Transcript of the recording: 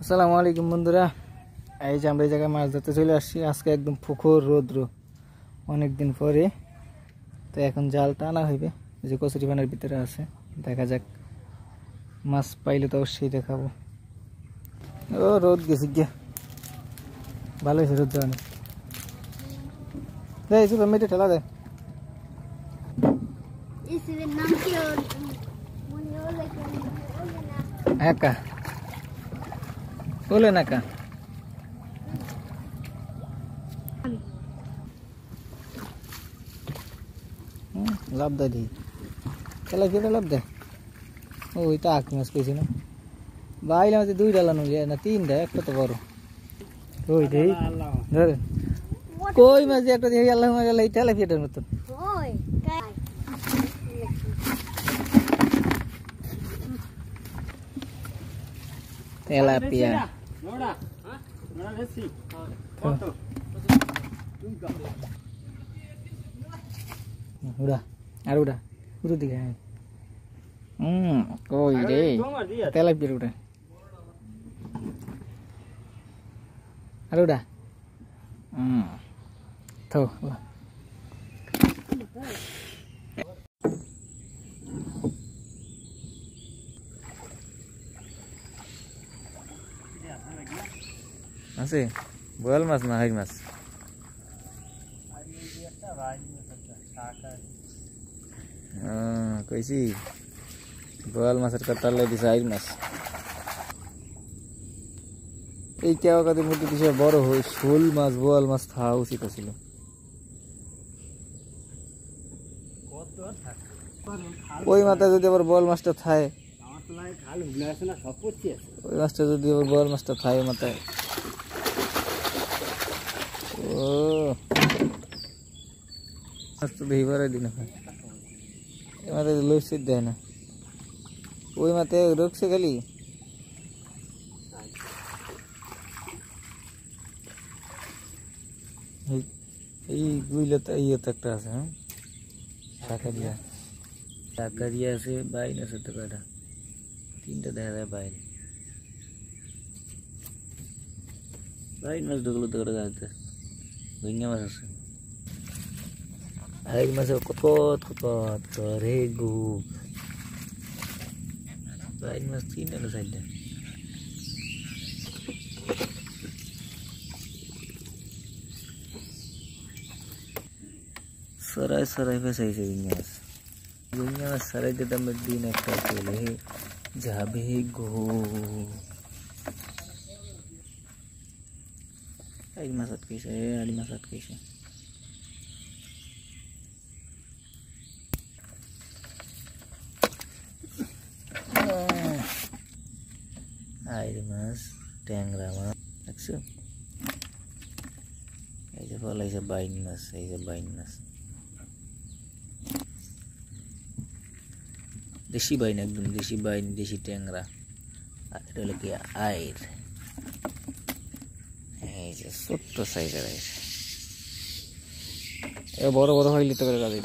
আসসালামু আলাইকুম বন্ধুরা, এই যে আমরা এই জায়গায় মাছ ধরতে চলে আসছি। আজকে একদম প্রখর রৌদ্র, অনেক দিন পরে। তো এখন জাল টানা হইবে, যে কচুরি পানার ভিতরে আছে। দেখা যাক, মাছ পাইলে তো অবশ্যই দেখাবো। ও রোদ গেছে গিয়া, ভালো হয়েছে রোদ যাওয়া। দেয় শুধু মেটে ঠেলা দেয়। একা বলে না কা লাভ দেয় দি খেলা খেলে লাভ দেয়। ওই তো আঁক মাছ পেয়েছি না বাইলে মাঝে দুই ডালানো না তিনটা, একটা তো বড়। ওই দেই ধরে কই মাছ একটা দিয়ে আল্লাহ মাছ এই তেলা ফিয়েটার মতন। Tilapia udah aduh udah tiga koi deh telap biru udah aduh udah tuh masih boal mas nah hai mas कैसी बोल माছের কাতার লাই দিছে আইর মাছ। এই কেওয়া কাদের মধ্যে দিছে বড় হই শোল মাছ, বোয়াল মাছ খাওয়া উচিত ছিল। ওই মাথায় যদি আবার বোয়াল মাছটা থাকে, ওই মাছটা যদি আবার বোয়াল মাছটা থাকে মাথায়, ও মাছ তো দেই বারে দিন হয়। মাথায় লইছে দেয় না, ওই মাথায় রোগছে খালি। এই গুইলাতে ইয়েতে একটা আছে, হ্যাঁ শাকারিয়া আছে, বাইন আছে তো কয়টা, তিনটা দেখা যায় বাইন। বাইন মাছ ঢুকলো তো কটা যাচ্ছে, ভিঙ্গা মাছ আছে। Air masuk kot regu. Baik mas sini ada saja. Sarai bahasa Indonesia. Dunia sarai kita medina kali. Jabe go. Air masuk kisah, ada masuk kisah. Air mas, tengra mas, aksu. Aja pola isa bain mas. Desi bain ekdom, desi tengra. Ada lagi air. Aja sotto size air. Boro hoile to kore kaje.